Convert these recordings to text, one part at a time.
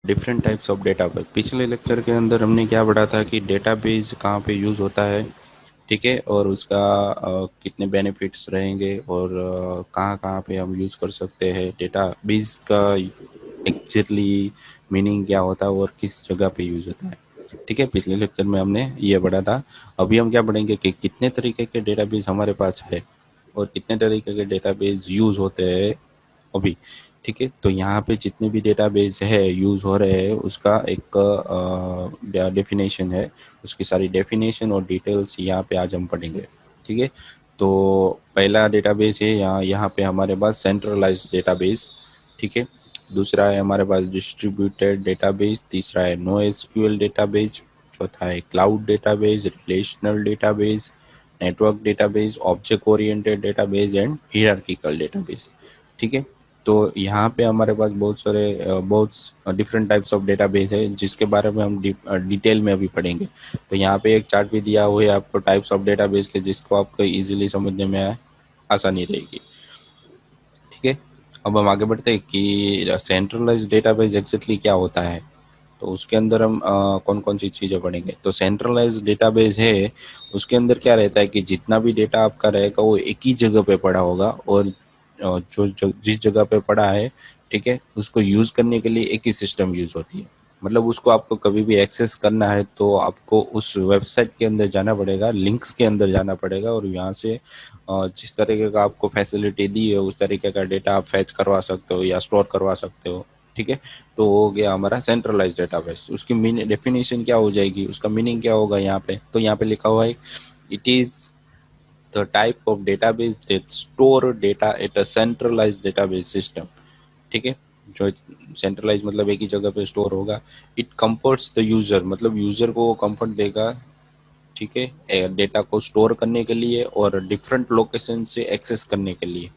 Different types of database. पिछले lecture के अंदर हमने क्या पढ़ा था कि डेटाबेस कहाँ पे यूज़ होता है, ठीक है, और उसका कितने बेनिफिट्स रहेंगे और कहाँ कहाँ पे हम यूज़ कर सकते हैं डेटाबेस का, एग्जैक्टली मीनिंग क्या होता है और किस जगह पे यूज़ होता है। ठीक है, पिछले लेक्चर में हमने ये पढ़ा था। अभी हम क्या पढ़ेंगे कि कितने तरीके के डेटाबेस हमारे पास है और कितने तरीके के डेटाबेस यूज़ होते हैं अभी। ठीक है, तो यहाँ पे जितने भी डेटाबेस है यूज़ हो रहे हैं उसका एक डेफिनेशन है, उसकी सारी डेफिनेशन और डिटेल्स यहाँ पे आज हम पढ़ेंगे। ठीक है, तो पहला डेटाबेस है यहाँ यहाँ पे हमारे पास सेंट्रलाइज्ड डेटाबेस। ठीक है, दूसरा है हमारे पास डिस्ट्रीब्यूटेड डेटाबेस, तीसरा है नो एसक्यूएल डेटाबेस, चौथा है cloud database, relational database, network database, object oriented database and hierarchical database. ठीक है, तो यहाँ पे हमारे पास बहुत डिफरेंट टाइप्स ऑफ डेटाबेस है जिसके बारे में हम डिटेल में अभी पढ़ेंगे। तो यहाँ पे एक चार्ट भी दिया हुआ है आपको टाइप्स ऑफ डेटाबेस के, जिसको आपको इजीली समझने में आसानी रहेगी। ठीक है, अब हम आगे बढ़ते हैं कि सेंट्रलाइज्ड डेटाबेस एग्जैक्टली क्या होता है। तो उसके अंदर हम कौन कौन सी चीज़ें पढ़ेंगे। तो सेंट्रलाइज्ड डेटाबेस है, उसके अंदर क्या रहता है कि जितना भी डेटा आपका रहेगा वो एक ही जगह पे पड़ा होगा, और जिस जगह पे पड़ा है, ठीक है, उसको यूज़ करने के लिए एक ही सिस्टम यूज़ होती है। मतलब उसको आपको कभी भी एक्सेस करना है तो आपको उस वेबसाइट के अंदर जाना पड़ेगा, लिंक्स के अंदर जाना पड़ेगा, और यहाँ से जिस तरीके का आपको फैसिलिटी दी है उस तरीके का डेटा आप फैच करवा सकते हो या स्टोर करवा सकते हो। ठीक है, तो हो गया हमारा सेंट्रलाइज डेटाबेस। उसकी डेफिनेशन क्या हो जाएगी, उसका मीनिंग क्या होगा यहाँ पे, तो यहाँ पे लिखा हुआ है it is the type of database that store data at a centralised database system. ठीक है, जो सेंट्रलाइज मतलब एक ही जगह पे स्टोर होगा। इट कंफर्ट्स द यूजर, मतलब यूजर को वो कंफर्ट देगा, ठीक है, डेटा को स्टोर करने के लिए और डिफरेंट लोकेशन से एक्सेस करने के लिए।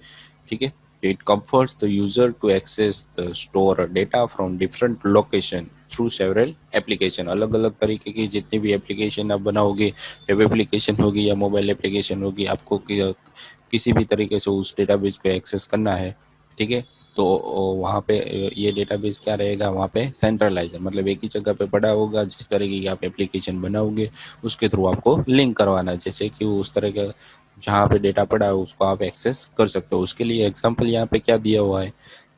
ठीक है, it comforts the user to access the store data from different location through several application. अलग अलग तरीके की जितनी भी एप्लीकेशन आप बनाओगे, वेब एप्लीकेशन होगी या मोबाइल एप्लीकेशन होगी, आपको किसी भी तरीके से उस डेटाबेस को एक्सेस करना है। ठीक है, तो वहाँ पे ये डेटाबेस क्या रहेगा, वहाँ पे सेंट्रलाइज है, मतलब एक ही जगह पे पड़ा होगा। जिस तरीके की आप एप्लीकेशन बनाओगे उसके थ्रू आपको लिंक करवाना है, जैसे कि उस तरह का जहाँ पे डेटा पड़ा है उसको आप एक्सेस कर सकते हो। उसके लिए एग्जांपल यहाँ पे क्या दिया हुआ है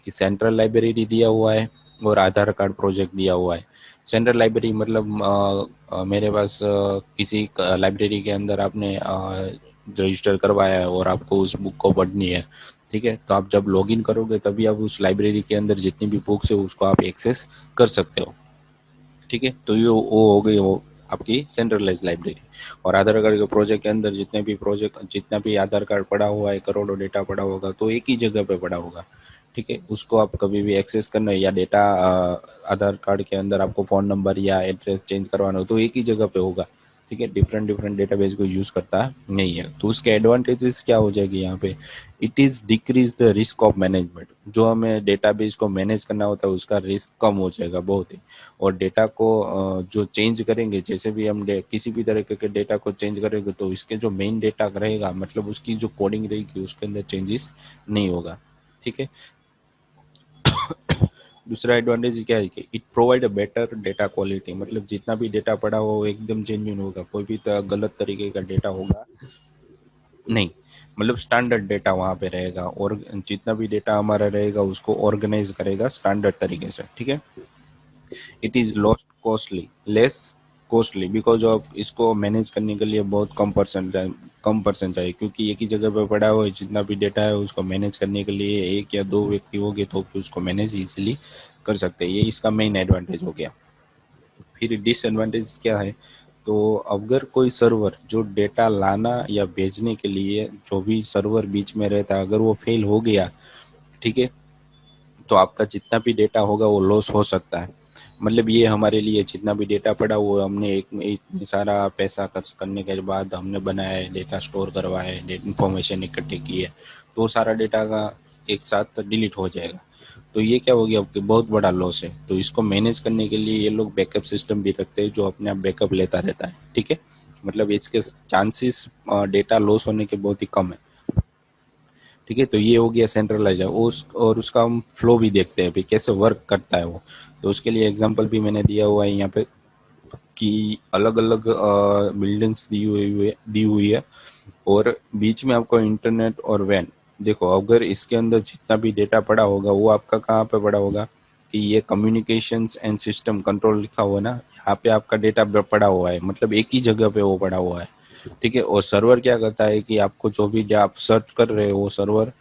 कि सेंट्रल लाइब्रेरी दिया हुआ है और आधार कार्ड प्रोजेक्ट दिया हुआ है। सेंट्रल लाइब्रेरी मतलब मेरे पास किसी लाइब्रेरी के अंदर आपने रजिस्टर करवाया है और आपको उस बुक को पढ़नी है। ठीक है, तो आप जब लॉगिन करोगे तभी आप उस लाइब्रेरी के अंदर जितनी भी बुक्स है उसको आप एक्सेस कर सकते हो। ठीक है, तो ये वो हो गई वो आपकी सेंट्रलाइज लाइब्रेरी। और आधार कार्ड के प्रोजेक्ट के अंदर जितना भी आधार कार्ड पड़ा हुआ है, करोड़ों डेटा पड़ा होगा, तो एक ही जगह पे पड़ा होगा। ठीक है, उसको आप कभी भी एक्सेस करना है या डेटा आधार कार्ड के अंदर आपको फ़ोन नंबर या एड्रेस चेंज करवाना हो तो एक ही जगह पे होगा। ठीक है, डिफरेंट डिफरेंट डेटाबेस को यूज़ करता नहीं है। तो उसके एडवांटेजेस क्या हो जाएगी यहाँ पे, it is decrease the risk of management. जो हमें डेटाबेस को मैनेज करना होता है उसका रिस्क कम हो जाएगा बहुत ही। और डेटा को जो चेंज करेंगे, जैसे भी हम किसी भी तरह के डेटा को चेंज करेंगे तो इसके जो मेन डेटा रहेगा, मतलब उसकी जो कोडिंग रहेगी उसके अंदर चेंजेस नहीं होगा। ठीक है, दूसरा एडवांटेज क्या है कि it provide a better data quality, मतलब जितना भी डेटा पड़ा हो वो एकदम जेन्युइन होगा, कोई भी गलत तरीके का डेटा होगा नहीं, मतलब स्टैंडर्ड डेटा वहाँ पे रहेगा, और जितना भी डेटा हमारा रहेगा उसको ऑर्गेनाइज करेगा स्टैंडर्ड तरीके से। ठीक है, it is lost costly less costly because of इसको मैनेज करने के लिए बहुत कम पर्सन चाहिए, क्योंकि एक ही जगह पे पड़ा हुआ है, जितना भी डेटा है उसको मैनेज करने के लिए एक या दो व्यक्ति हो गए तो फिर उसको मैनेज इजीली कर सकते हैं। ये इसका मेन एडवांटेज हो गया। फिर डिसएडवांटेज क्या है, तो अगर कोई सर्वर जो डेटा लाना या भेजने के लिए जो भी सर्वर बीच में रहता है अगर वो फेल हो गया, ठीक है, तो आपका जितना भी डेटा होगा वो लॉस हो सकता है। मतलब ये हमारे लिए जितना भी डेटा पड़ा वो हमने एक सारा पैसा खर्च करने के बाद हमने बनाया है, डेटा स्टोर करवाया है, इंफॉर्मेशन इकट्ठे की है, तो वो सारा डेटा का एक साथ डिलीट हो जाएगा। तो ये क्या हो गया, आपके बहुत बड़ा लॉस है। तो इसको मैनेज करने के लिए ये लोग बैकअप सिस्टम भी रखते हैं जो अपने आप बैकअप लेता रहता है। ठीक है, मतलब इसके चांसेस डेटा लॉस होने के बहुत ही कम है। ठीक है। तो ये हो गया सेंट्रलाइज है उस, और उसका हम फ्लो भी देखते हैं भाई कैसे वर्क करता है वो। तो उसके लिए एग्जांपल भी मैंने दिया हुआ है यहाँ पे कि अलग अलग बिल्डिंग्स दी हुई है और बीच में आपको इंटरनेट और वैन। देखो अगर इसके अंदर जितना भी डेटा पड़ा होगा वो आपका कहाँ पे पड़ा होगा कि ये कम्युनिकेशंस एंड सिस्टम कंट्रोल लिखा हुआ है ना, यहाँ पे आपका डेटा पड़ा हुआ है, मतलब एक ही जगह पे वो पड़ा हुआ है। ठीक है। और सर्वर क्या करता है कि आपको जो भी आप सर्च कर रहे हो वो सर्वर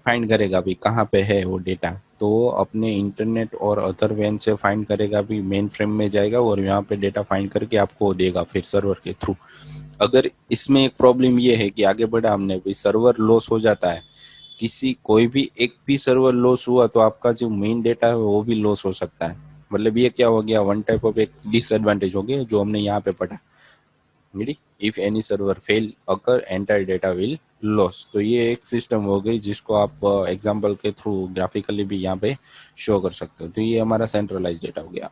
फाइंड करेगा भी कहाँ पे है वो डेटा। तो वो अपने इंटरनेट और अदर वेन से फाइंड करेगा भी, मेन फ्रेम में जाएगा और यहाँ पे डेटा फाइंड करके आपको देगा फिर सर्वर के थ्रू। अगर इसमें एक प्रॉब्लम ये है कि आगे बढ़ा हमने भी सर्वर लॉस हो जाता है, किसी कोई भी एक भी सर्वर लॉस हुआ तो आपका जो मेन डेटा है वो भी लॉस हो सकता है। मतलब ये क्या हो गया, वन टाइप ऑफ एक डिसएडवांटेज हो गया जो हमने यहाँ पे पढ़ा। मेरी if any server fail occur entire data will loss. तो ये एक सिस्टम हो गई जिसको आप एग्जांपल के थ्रू ग्राफिकली भी यहाँ पे शो कर सकते हो। तो ये हमारा सेंट्रलाइज डेटा हो गया।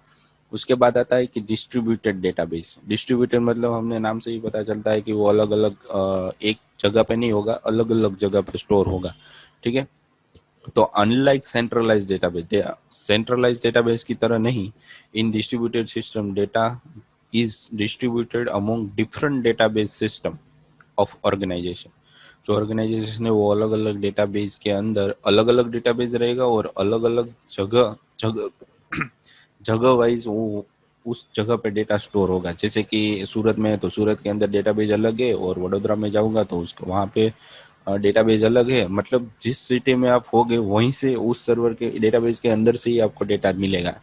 उसके बाद आता है कि डिस्ट्रीब्यूटेड डेटाबेस। डिस्ट्रीब्यूटेड मतलब हमने नाम से ही पता चलता है कि वो अलग अलग एक जगह पे नहीं होगा, अलग अलग जगह पे स्टोर होगा। ठीक है। तो unlike centralise database, centralise database की तरह नहीं, in distributed system data is distributed among different database system of organisation. जो ऑर्गेनाइजेशन है वो अलग अलग डेटाबेस के अंदर अलग अलग डेटाबेस रहेगा और अलग अलग जगह जगह जगह वाइज वो उस जगह पे डेटा स्टोर होगा। जैसे कि सूरत में है तो सूरत के अंदर डेटाबेस अलग है, और वडोदरा में जाऊंगा तो उसको वहाँ पे डेटाबेस अलग है। मतलब जिस सिटी में आप होगे वहीं से उस सर्वर के डेटाबेस के अंदर से ही आपको डेटा मिलेगा।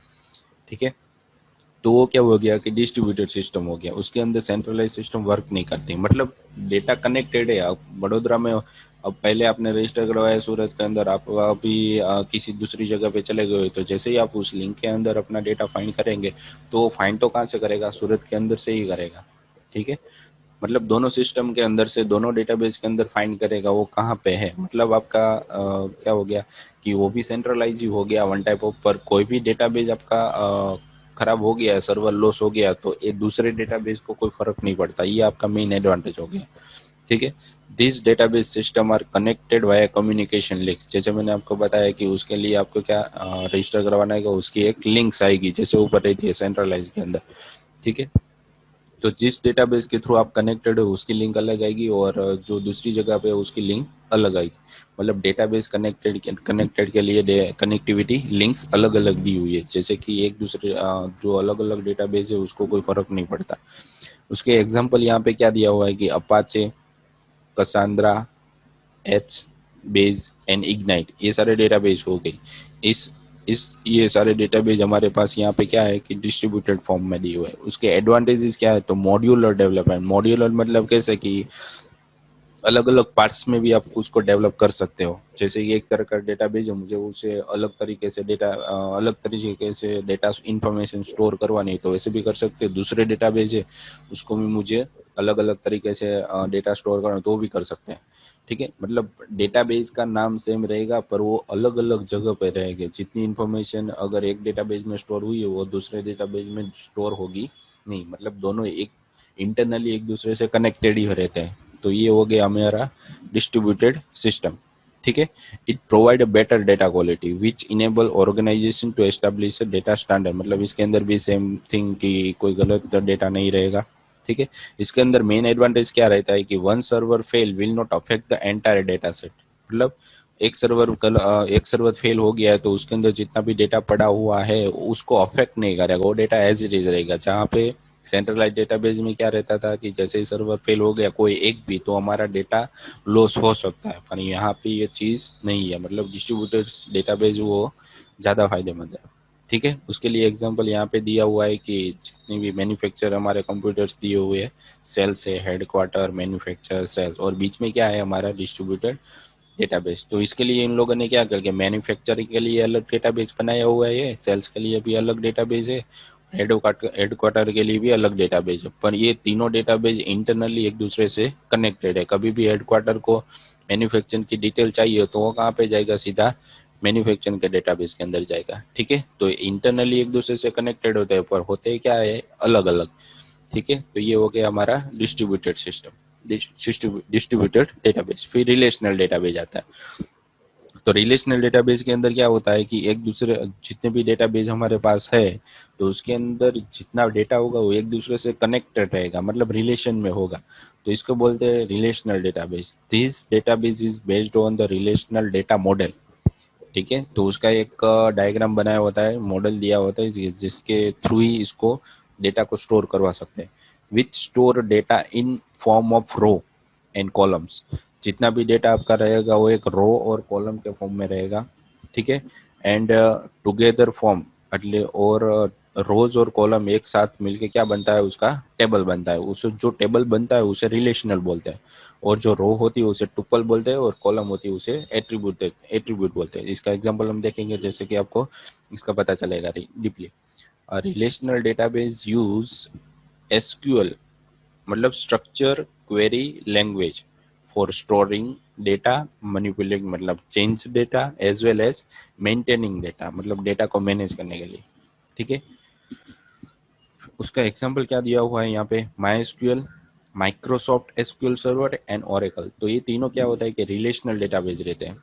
ठीक है। तो वो क्या हो गया कि डिस्ट्रीब्यूटेड सिस्टम हो गया, उसके अंदर सेंट्रलाइज सिस्टम वर्क नहीं करती। मतलब डेटा कनेक्टेड है। अब वडोदरा में अब पहले आपने रजिस्टर करवाया सूरत के अंदर, आप अभी किसी दूसरी जगह पे चले गए तो जैसे ही आप उस लिंक के अंदर अपना डेटा फाइंड करेंगे तो वो फाइंड तो कहाँ से करेगा, सूरत के अंदर से ही करेगा। ठीक है। मतलब दोनों सिस्टम के अंदर से दोनों डेटाबेस के अंदर फाइंड करेगा वो कहाँ पे है। मतलब आपका क्या हो गया कि वो भी सेंट्रलाइज ही हो गया वन टाइप ऑफ। पर कोई भी डेटाबेस आपका खराब हो गया, सर्वर लॉस हो गया तो ये दूसरे डेटाबेस को कोई फर्क नहीं पड़ता। ये आपका मेन एडवांटेज हो गया। ठीक है। This database system are connected via communication links. जैसे मैंने आपको बताया कि उसके लिए आपको क्या रजिस्टर करवाना है, उसकी एक लिंक्स आएगी जैसे ऊपर रहती है सेंट्रलाइज के अंदर। ठीक है। तो जिस डेटाबेस के थ्रू आप कनेक्टेड हो उसकी लिंक अलग आएगी और जो दूसरी जगह पे है उसकी लिंक अलग आएगी। मतलब डेटाबेस कनेक्टेड के लिए कनेक्टिविटी लिंक्स अलग अलग दी हुई है। जैसे कि एक दूसरे जो अलग अलग डेटाबेस है उसको कोई फर्क नहीं पड़ता। उसके एग्जांपल यहाँ पे क्या दिया हुआ है कि Apache, Cassandra, H base and Ignite, ये सारे डेटाबेस हो गए। इस ये सारे डेटाबेस हमारे पास यहाँ पे क्या है कि डिस्ट्रीब्यूटेड फॉर्म में दिए हुए हैं। उसके एडवांटेजेस क्या है, तो मॉड्यूलर डेवलपमेंट। मॉड्यूलर मतलब कैसे कि अलग अलग पार्ट्स में भी आप उसको डेवलप कर सकते हो। जैसे कि एक तरह का डेटाबेस है, मुझे उसे अलग तरीके से डेटा इंफॉर्मेशन स्टोर करवानी है तो वैसे भी कर सकते हो। दूसरे डेटाबेस है उसको भी मुझे अलग अलग तरीके से डेटा स्टोर करना तो भी कर सकते हैं। ठीक है। मतलब डेटाबेस का नाम सेम रहेगा पर वो अलग अलग जगह पे रहेंगे। जितनी इन्फॉर्मेशन अगर एक डेटाबेस में स्टोर हुई है वो दूसरे डेटाबेस में स्टोर होगी नहीं। मतलब दोनों एक इंटरनली एक दूसरे से कनेक्टेड ही रहते हैं। तो ये हो गया हमारा डिस्ट्रीब्यूटेड सिस्टम। ठीक है। It provide a better data quality which enable organization to establish data standard. मतलब इसके अंदर भी सेम थिंग कि कोई गलत डेटा नहीं रहेगा। ठीक है। इसके अंदर मेन एडवांटेज क्या रहता है कि one server fail will not affect the entire data set. मतलब एक सर्वर फेल हो गया है तो उसके अंदर जितना भी डेटा पड़ा हुआ है उसको अफेक्ट नहीं करेगा, वो डेटा एज इट इज रहेगा। जहाँ पे सेंट्रलाइज डेटाबेस में क्या रहता था कि जैसे ही सर्वर फेल हो गया कोई एक भी तो हमारा डेटा लॉस हो सकता है, पर यहाँ पे ये चीज़ नहीं है। मतलब डिस्ट्रीब्यूटेड डेटाबेस वो ज़्यादा फायदेमंद है। ठीक है। उसके लिए एग्जांपल यहाँ पे दिया हुआ है कि जितने भी मैन्युफैक्चर हमारे कंप्यूटर्स दिए हुए हैं, सेल्स है, हेडक्वार्टर, मैन्युफैक्चर, सेल्स, और बीच में क्या है हमारा डिस्ट्रीब्यूटेड डेटाबेस। तो इसके लिए इन लोगों ने क्या करके मैन्युफैक्चरिंग के लिए अलग डेटाबेस बनाया हुआ है, सेल्स के लिए भी अलग डेटाबेस है, हेडक्वार्टर के लिए भी अलग डेटाबेस है। पर ये तीनों डेटाबेस इंटरनली एक दूसरे से कनेक्टेड है। कभी भी हेडक्वार्टर को मैन्युफैक्चरिंग की डिटेल चाहिए तो वो कहाँ पे जाएगा, सीधा मैन्युफैक्चरिंग के डेटाबेस के अंदर जाएगा। ठीक है। तो इंटरनली एक दूसरे से कनेक्टेड होते हैं पर होते क्या है अलग अलग। ठीक है। तो ये हो गया हमारा डिस्ट्रीब्यूटेड सिस्टम। Distributed database. फिर रिलेशनल डेटाबेस आता है। तो रिलेशनल डेटाबेस के अंदर क्या होता है कि एक दूसरे जितने भी डेटाबेस हमारे पास है, तो उसके अंदर जितना डेटा होगा वो एक दूसरे से कनेक्टेड रहेगा, मतलब रिलेशन में होगा। तो इसको बोलते हैं relational database. This database is based on the relational data model. ठीक है, तो उसका एक डायग्राम बनाया होता है, मॉडल दिया होता है जिसके थ्रू ही इसको डेटा को स्टोर करवा सकते हैं। Which store data in form of row and columns. जितना भी डेटा आपका रहेगा वो एक रो और कॉलम के फॉर्म में रहेगा। ठीक है, एंड टुगेदर फॉर्म એટલે और रोज और कॉलम एक साथ मिलके क्या बनता है, उसका टेबल बनता है। उसे जो टेबल बनता है उसे रिलेशनल बोलते हैं, और जो रो होती है उसे टुपल बोलते हैं, और कॉलम होती है उसे एट्रीब्यूट बोलते हैं। इसका एग्जांपल हम देखेंगे जैसे कि आपको इसका पता चलेगा deeply. Relational database use SQL, मतलब structure query language, for storing data, manipulating मतलब change data, as well as maintaining data, मतलब डेटा को मैनेज करने के लिए। ठीक है, उसका एग्जांपल क्या दिया हुआ है यहाँ पे, my SQL, Microsoft SQL server and Oracle. तो ये तीनों क्या होता है कि रिलेशनल डेटाबेस रहते हैं।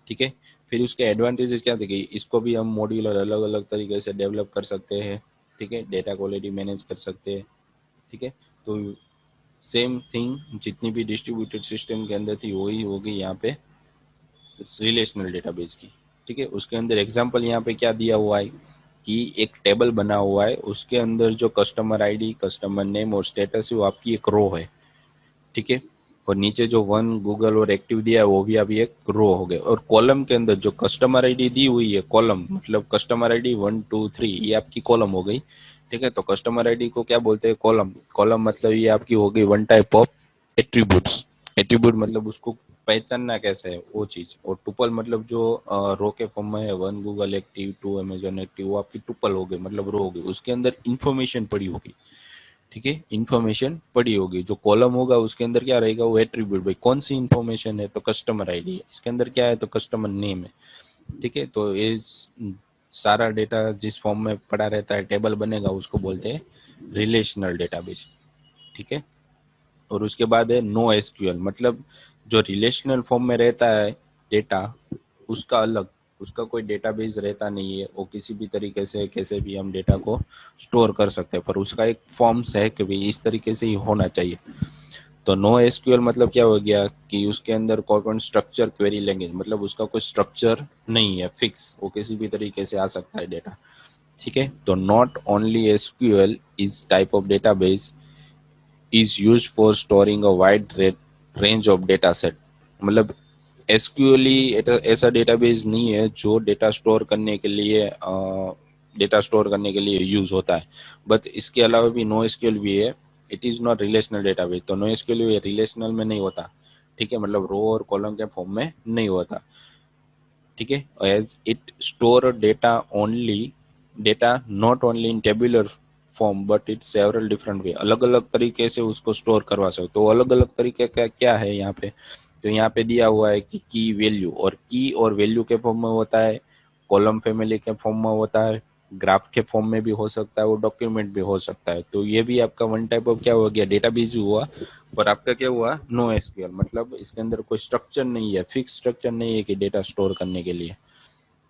ठीक है, फिर उसके एडवांटेजेस क्या थे कि इसको भी हम मॉड्यूलर अलग अलग तरीके से डेवलप कर सकते हैं। ठीक है, डेटा क्वालिटी मैनेज कर सकते हैं। ठीक है, तो सेम थिंग जितनी भी डिस्ट्रीब्यूटेड सिस्टम के अंदर थी वही होगी यहाँ पे रिलेशनल डेटाबेस की। ठीक है, उसके अंदर एग्जांपल यहाँ पे क्या दिया हुआ है कि एक टेबल बना हुआ है, उसके अंदर जो कस्टमर आईडी, कस्टमर नेम और स्टेटस है वो आपकी एक रो है। ठीक है, और नीचे जो वन गूगल और एक्टिव दिया है वो भी अभी एक रो हो गए, और कॉलम के अंदर जो कस्टमर आईडी दी हुई है, कॉलम मतलब कस्टमर आईडी 1 2 3, ये आपकी कॉलम हो गई। ठीक है, तो कस्टमर आईडी को क्या बोलते हैं, कॉलम। कॉलम मतलब ये आपकी हो गई one type of attributes. Attribute मतलब उसको पहचानना कैसे है वो चीज। और टुपल मतलब जो रो के फॉर्म में है, 1 गूगल एक्टिव, 2 अमेजोन एक्टिव, वो आपकी टुपल हो गई, मतलब रो हो गई, उसके अंदर इंफॉर्मेशन पड़ी होगी। ठीक है, इंफॉर्मेशन पड़ी होगी। जो कॉलम होगा उसके अंदर क्या रहेगा, वो एट्रीब्यूट, भाई कौन सी इंफॉर्मेशन है, तो कस्टमर आईडी है। इसके अंदर क्या है, तो कस्टमर नेम है। ठीक है, तो ये सारा डेटा जिस फॉर्म में पड़ा रहता है, टेबल बनेगा, उसको बोलते हैं रिलेशनल डेटाबेस। ठीक है, और उसके बाद है नो एसक्यूएल, मतलब जो रिलेशनल फॉर्म में रहता है डेटा, उसका अलग, उसका कोई डेटाबेस रहता नहीं है, वो किसी भी तरीके से कैसे भी हम डेटा को स्टोर कर सकते हैं, पर उसका एक फॉर्म्स है कि भाई इस तरीके से ही होना चाहिए। तो नो एसक्यूएल मतलब क्या हो गया कि उसके अंदर कोई स्ट्रक्चर क्वेरी लैंग्वेज, मतलब उसका कोई स्ट्रक्चर नहीं है फिक्स, वो किसी भी तरीके से आ सकता है डेटा। ठीक है, तो not only SQL is type of database is used for storing a wide range of data set। मतलब एसक्यूएल ऐसा डेटाबेस नहीं है जो डेटा स्टोर करने के लिए यूज होता है, बट इसके अलावा भी नो एसक्यूएल भी है। It is not relational database. तो नो एसक्यूएल रिलेशनल में नहीं होता। ठीक है, मतलब रो और कॉलम के फॉर्म में नहीं होता। ठीक है, as it store data only, data not only in tabular form but it several different way, अलग अलग तरीके से उसको स्टोर करवा सकते। तो अलग अलग तरीके का क्या है यहाँ पे, तो यहाँ पे दिया हुआ है कि की वैल्यू, और की और वैल्यू के फॉर्म में होता है, कॉलम फैमिली के फॉर्म में होता है, ग्राफ के फॉर्म में भी हो सकता है, वो डॉक्यूमेंट भी हो सकता है। तो ये भी आपका वन टाइप ऑफ क्या हो गया, डेटाबेस भी हुआ। पर आपका क्या हुआ, नो एसक्यूएल, मतलब इसके अंदर कोई स्ट्रक्चर नहीं है, फिक्स स्ट्रक्चर नहीं है कि डेटा स्टोर करने के लिए।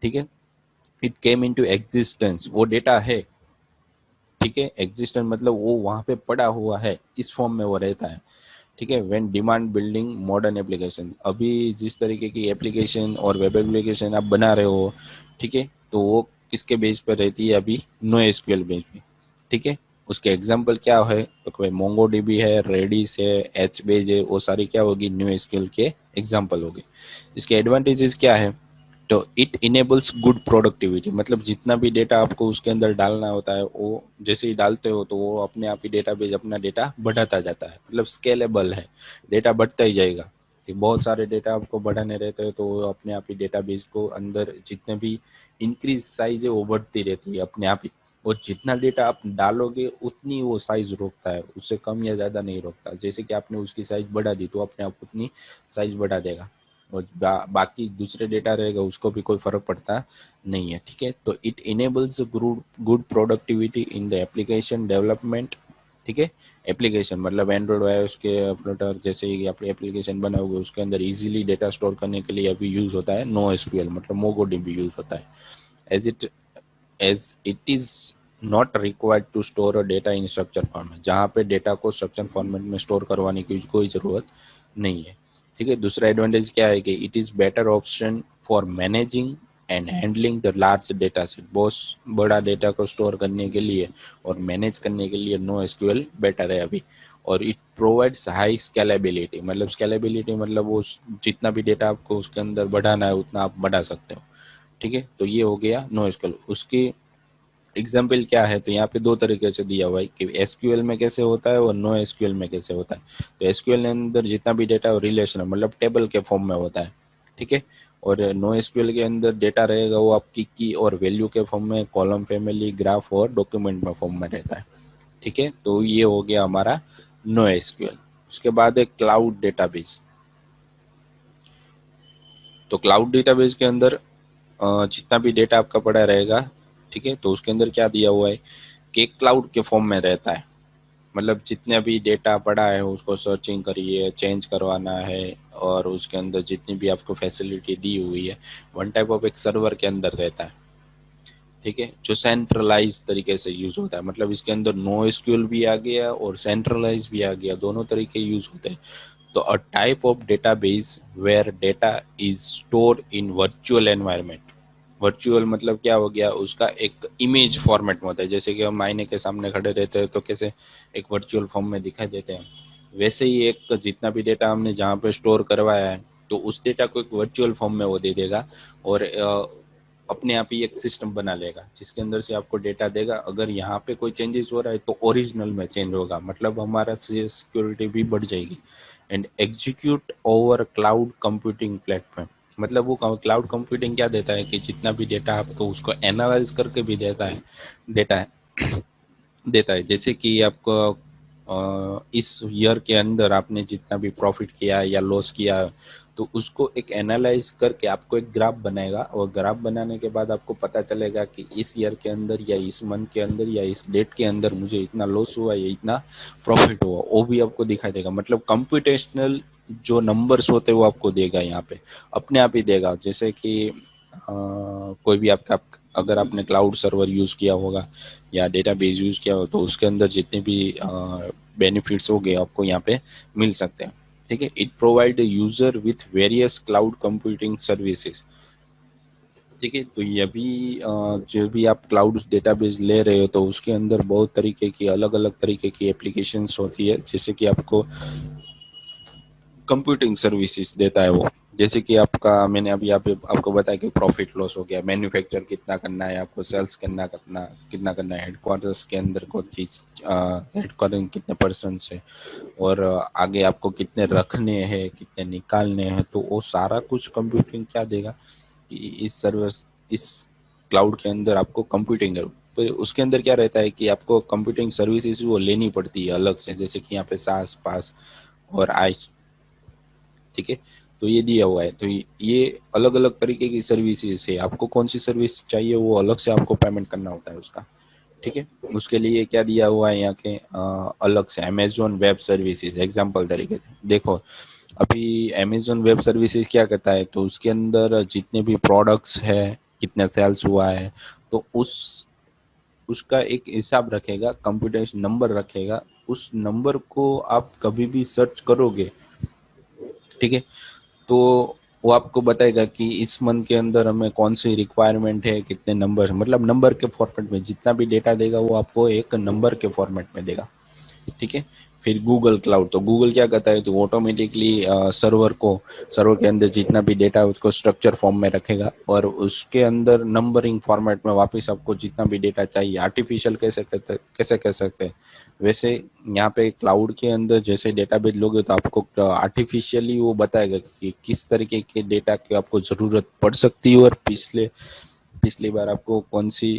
ठीक है, इट केम इनटू एग्जिस्टेंस, वो डेटा है। ठीक है, एग्जिस्टेंस मतलब वो वहां पे पड़ा हुआ है, इस फॉर्म में वो रहता है। ठीक है, when demand building modern application, अभी जिस तरीके की एप्लीकेशन और वेब एप्लीकेशन आप बना रहे हो, ठीक है, तो वो किसके बेस पर रहती है, अभी नो एसक्यूएल बेस पे। ठीक है, उसके एग्जांपल क्या है, तो कोई मोंगो डीबी है, रेडिस है, एच बेज है, वो सारी क्या होगी, न्यू एसक्यूएल के एग्जांपल होगी। इसके एडवांटेजेस क्या है, तो इट इनेबल्स गुड प्रोडक्टिविटी, मतलब जितना भी डेटा आपको उसके अंदर डालना होता है, वो जैसे ही डालते हो तो वो अपने आप ही डेटाबेस अपना डेटा बढ़ाता जाता है, मतलब स्केलेबल है, डेटा बढ़ता ही जाएगा। तो बहुत सारे डेटा आपको बढ़ाने रहते हैं तो वो अपने आप ही डेटाबेस को अंदर जितने भी इंक्रीज साइज है वो बढ़ती रहती है अपने आप ही। और जितना डेटा आप डालोगे उतनी वो साइज रोकता है, उससे कम या ज़्यादा नहीं रोकता। जैसे कि आपने उसकी साइज बढ़ा दी तो अपने आप उतनी साइज बढ़ा देगा, और बाकी दूसरे डेटा रहेगा उसको भी कोई फर्क पड़ता नहीं है। ठीक है, तो it enables good productivity in the application development ठीक है। एप्लीकेशन मतलब एंड्रॉयड iOS के फ्लटर जैसे ही आप एप्लीकेशन बनाओगे उसके अंदर इजीली डेटा स्टोर करने के लिए अभी यूज होता है नो एसक्यूएल मतलब मोंगोडीबी यूज होता है। As it is not required to store a data in structure format, जहाँ पे डेटा को स्ट्रक्चर फॉर्मेट में स्टोर करवाने की कोई ज़रूरत नहीं है। ठीक है। दूसरा एडवांटेज क्या है कि it is better option for managing and handling the large data set, बहुत बड़ा डेटा को स्टोर करने के लिए और मैनेज करने के लिए नो एसक्यूएल बेटर है अभी। और इट प्रोवाइड्स हाई स्केलेबिलिटी, मतलब स्केलेबिलिटी मतलब वो जितना भी डेटा आपको उसके अंदर बढ़ाना है उतना आप बढ़ा सकते हो। ठीक है। तो ये हो गया नो एसक्यूएल। उसकी एग्जाम्पल क्या है, तो यहाँ पे दो तरीके से दिया हुआ है कि एसक्यूएल में कैसे होता है और नो एसक्यूएल में कैसे होता है। तो एसक्यूएल के अंदर जितना भी डेटा रिलेशन है मतलब टेबल के फॉर्म में होता है। ठीक है। और नो एसक्यूएल के अंदर डेटा रहेगा वो आपकी की और वैल्यू के फॉर्म में, कॉलम, फैमिली, ग्राफ और डॉक्यूमेंट में फॉर्म में रहता है। ठीक है। तो ये हो गया हमारा नो एसक्यूएल। उसके बाद है क्लाउड डेटाबेस। तो क्लाउड डेटाबेस के अंदर जितना भी डेटा आपका पड़ा रहेगा, ठीक है, तो उसके अंदर क्या दिया हुआ है कि क्लाउड के फॉर्म में रहता है। मतलब जितने भी डेटा पड़ा है उसको सर्चिंग करिए, चेंज करवाना है, और उसके अंदर जितनी भी आपको फैसिलिटी दी हुई है वन टाइप ऑफ एक सर्वर के अंदर रहता है। ठीक है। जो सेंट्रलाइज तरीके से यूज होता है, मतलब इसके अंदर नो एसक्यूएल भी आ गया और सेंट्रलाइज भी आ गया, दोनों तरीके यूज होते हैं। तो a type of database where data is stored in virtual environment. Virtual मतलब क्या हो गया, उसका एक इमेज फॉर्मेट में होता है, जैसे कि हम आईने के सामने खड़े रहते हैं तो कैसे एक वर्चुअल फॉर्म में दिखाई देते हैं, वैसे ही एक जितना भी डेटा हमने जहाँ पे स्टोर करवाया है तो उस डेटा को एक वर्चुअल फॉर्म में वो दे देगा और अपने आप ही एक सिस्टम बना लेगा जिसके अंदर से आपको डेटा देगा। अगर यहाँ पे कोई चेंजेस हो रहा है तो ओरिजिनल में चेंज होगा, मतलब हमारा सिक्योरिटी भी बढ़ जाएगी। And execute over cloud computing platform, मतलब वो क्लाउड कंप्यूटिंग क्या देता है कि जितना भी डेटा आपको उसको एनालाइज करके भी देता है देता है। जैसे कि आपको इस ईयर के अंदर आपने जितना भी प्रॉफिट किया है या लॉस किया है तो उसको एक एनालाइज करके आपको एक ग्राफ बनाएगा, और ग्राफ बनाने के बाद आपको पता चलेगा कि इस ईयर के अंदर या इस मंथ के अंदर या इस डेट के अंदर मुझे इतना लॉस हुआ या इतना प्रॉफिट हुआ, वो भी आपको दिखाई देगा। मतलब कंप्यूटेशनल जो नंबर्स होते हैं वो आपको देगा, यहाँ पे अपने आप ही देगा। जैसे कि कोई भी आपका अगर आपने क्लाउड सर्वर यूज़ किया होगा या डेटाबेस यूज़ किया हो तो उसके अंदर जितने भी बेनिफिट्स हो गए आपको यहाँ पे मिल सकते हैं। ठीक है। It provide user with various cloud computing services. ठीक है। तो ये भी जो भी आप क्लाउड डेटाबेस ले रहे हो तो उसके अंदर बहुत तरीके की अलग अलग तरीके की एप्लीकेशंस होती है, जैसे कि आपको कंप्यूटिंग सर्विसेज देता है वो। जैसे कि आपका मैंने अभी आपको बताया कि प्रॉफिट लॉस हो गया, मैन्युफैक्चर कितना करना है आपको, सेल्स कितना करना है, हेडक्वार्टर्स के अंदर को चीज हेडक्वार्टर में कितने पर्सन है, और आगे आपको कितने रखने हैं कितने निकालने हैं, तो वो सारा कुछ कंप्यूटिंग क्या देगा कि इस सर्विस इस क्लाउड के अंदर आपको कंप्यूटिंग तो उसके अंदर क्या रहता है कि आपको कंप्यूटिंग सर्विसेज वो लेनी पड़ती है अलग से, जैसे कि यहाँ पे सास पास और आई। ठीक है। तो ये दिया हुआ है। तो ये अलग अलग तरीके की सर्विसेज है, आपको कौन सी सर्विस चाहिए वो अलग से आपको पेमेंट करना होता है उसका। ठीक है। उसके लिए क्या दिया हुआ है यहाँ के अलग से अमेजोन वेब सर्विसेज एग्जाम्पल तरीके से देखो। अभी अमेजोन वेब सर्विसेज क्या करता है, तो उसके अंदर जितने भी प्रोडक्ट्स है कितने सेल्स हुआ है तो उसका एक हिसाब रखेगा, कंप्यूटेशन नंबर रखेगा। उस नंबर को आप कभी भी सर्च करोगे, ठीक है, तो वो आपको बताएगा कि इस मंथ के अंदर हमें कौन सी रिक्वायरमेंट है, कितने नंबर, मतलब नंबर के फॉर्मेट में जितना भी डेटा देगा वो आपको एक नंबर के फॉर्मेट में देगा। ठीक है। फिर गूगल क्लाउड, तो गूगल क्या करता है, तो ऑटोमेटिकली सर्वर के अंदर जितना भी डेटा है उसको स्ट्रक्चर फॉर्म में रखेगा और उसके अंदर नंबरिंग फॉर्मेट में वापस आपको जितना भी डेटा चाहिए, आर्टिफिशियल कैसे कह सकते हैं वैसे यहाँ पे क्लाउड के अंदर जैसे डेटाबेस लोगे तो आपको आर्टिफिशियली वो बताएगा कि किस तरीके के डेटा की आपको ज़रूरत पड़ सकती है और पिछली बार आपको कौन सी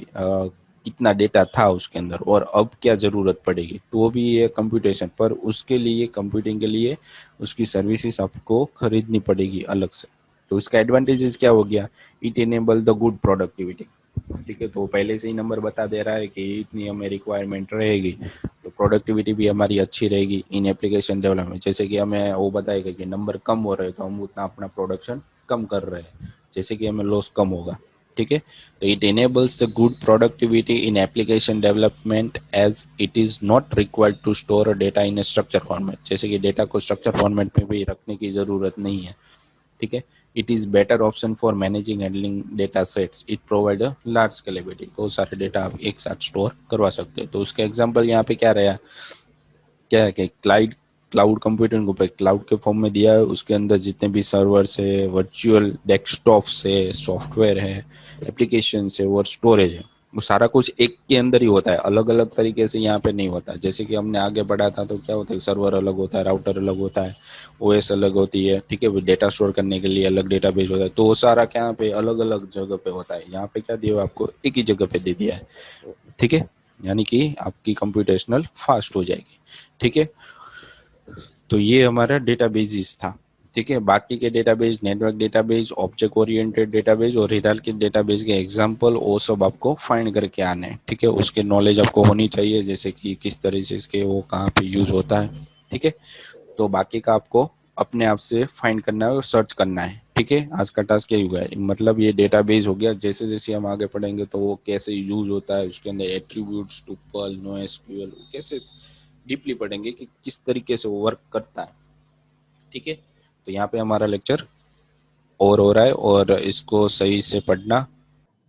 कितना डेटा था उसके अंदर और अब क्या ज़रूरत पड़ेगी, तो वो भी है कंप्यूटेशन। पर उसके लिए कंप्यूटिंग के लिए उसकी सर्विसेज आपको खरीदनी पड़ेगी अलग से। तो उसका एडवांटेजेस क्या हो गया, it enable the good productivity. ठीक है। तो पहले से ही नंबर बता दे रहा है कि इतनी हमें रिक्वायरमेंट रहेगी, तो प्रोडक्टिविटी भी हमारी अच्छी रहेगी इन एप्लीकेशन डेवलपमेंट। जैसे कि हमें वो बताएगा कि नंबर कम हो रहे हैं तो हम उतना अपना प्रोडक्शन कम कर रहे हैं, जैसे कि हमें लॉस कम होगा। ठीक है, तो it enables the good productivity in application development as it is not required to store data in structure format. जैसे कि डेटा को स्ट्रक्चर फॉर्मेट में भी रखने की ज़रूरत नहीं है। ठीक है, it is better option for managing handling data sets, it provide a large scalability. बहुत सारे डेटा आप एक साथ स्टोर करवा सकते हो। तो उसका एग्जांपल यहाँ पे क्या रहा, क्या है कि क्लाउड कंप्यूटिंग को क्लाउड के फॉर्म में दिया है, उसके अंदर जितने भी सर्वर्स है, वर्चुअल डेस्कटॉप्स है, सॉफ्टवेयर है, एप्लीकेशन है और स्टोरेज है, वो सारा कुछ एक के अंदर ही होता है, अलग अलग तरीके से यहाँ पे नहीं होता। जैसे कि हमने आगे बढ़ा था तो क्या होता है, सर्वर अलग होता है, राउटर अलग होता है, ओएस अलग होती है। ठीक है, डेटा स्टोर करने के लिए अलग डेटाबेस होता है, तो वो सारा क्या पे अलग अलग जगह पे होता है। यहाँ पे क्या दिया आपको, एक ही जगह पे दे दिया है। ठीक है, यानी कि आपकी कंप्यूटेशनल फास्ट हो जाएगी। ठीक है, तो ये हमारा डेटाबेस था। ठीक है, बाकी के database, network database, object oriented database और हिरार्की डेटाबेस के एग्जांपल वो सब आपको फाइंड करके आने हैं। ठीक है, उसके नॉलेज आपको होनी चाहिए, जैसे कि किस तरह से इसके वो कहाँ पे यूज होता है। ठीक है, तो बाकी का आपको अपने आप से फाइंड करना है और सर्च करना है। ठीक है, आज का टास्क यही हुआ है, मतलब ये डेटाबेस हो गया। जैसे जैसे हम आगे पढ़ेंगे तो वो कैसे यूज होता है, उसके अंदर एट्रीब्यूट्स, टुपल, नोएसक्यूएल, कैसे डीपली पढ़ेंगे कि किस तरीके से वो वर्क करता है। ठीक है, तो यहाँ पे हमारा लेक्चर और हो रहा है और इसको सही से पढ़ना।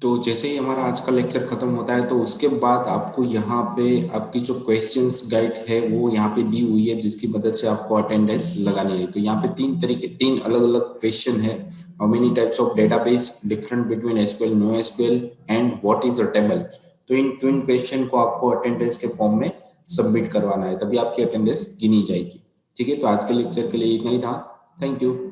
तो जैसे ही हमारा आज का लेक्चर खत्म होता है तो उसके बाद आपको यहाँ पे आपकी जो क्वेश्चंस गाइड है वो यहाँ पे दी हुई है, जिसकी मदद से आपको अटेंडेंस लगानी है। तो यहाँ पे तीन अलग अलग क्वेश्चन है। How many types of database, different between SQL, no SQL and what is a table. तो इन तीन क्वेश्चन को आपको अटेंडेंस के फॉर्म में सबमिट करवाना है, तभी आपकी अटेंडेंस गिनी जाएगी। ठीक है, तो आज के लेक्चर के लिए इतना ही था। Thank you.